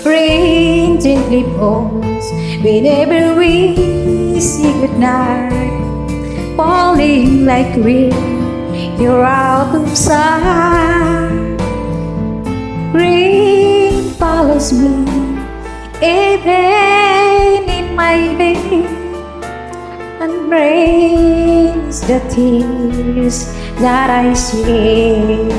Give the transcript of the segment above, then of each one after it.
Rain gently falls whenever we say goodnight, falling like rain, you're out of sight. Rain follows me even in my bed, and brings the tears that I shed.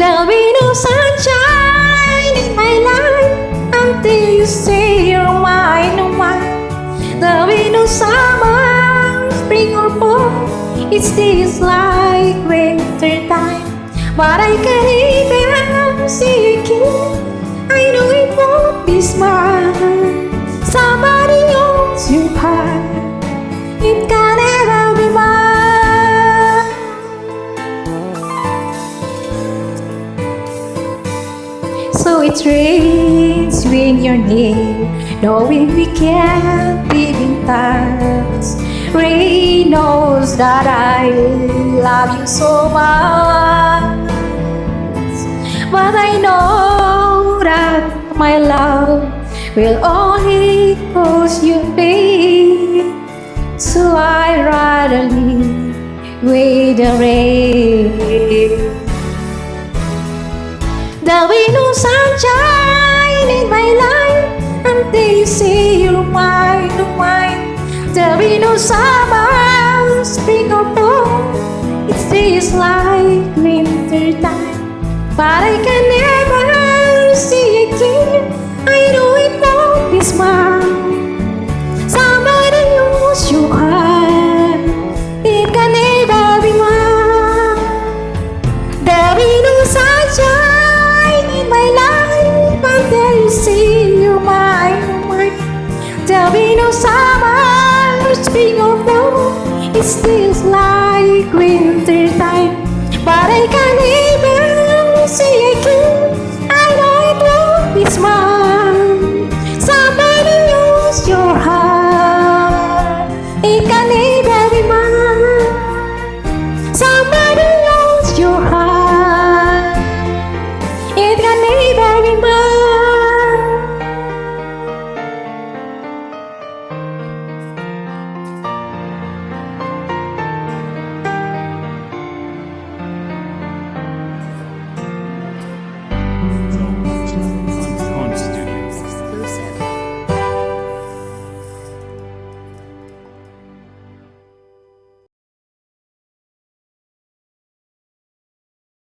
There'll be no sunshine in my life until you say you're mine, oh mine. There'll be no summer, spring or fall, it stays like winter time. But I can't even see you again, I know it won't be smile. Somebody owns your heart, it can never be mine. So it rains when you're near, knowing we can't live in touch. Rain knows that I love you so much, but I know that my love will only cause you pain. So I'd rather live with the rain. There'll be no sunshine in my life until you say you're mine, oh mine. There'll be no summer, spring or fall, it stays like winter time. But I can never see you again, I know it won't be smile. Somebody owns your heart, it can never be mine. There'll be no sunshine in my life until you say you're mine, oh mine. There'll be no summer, spring or fall, it stays like winter time. But I can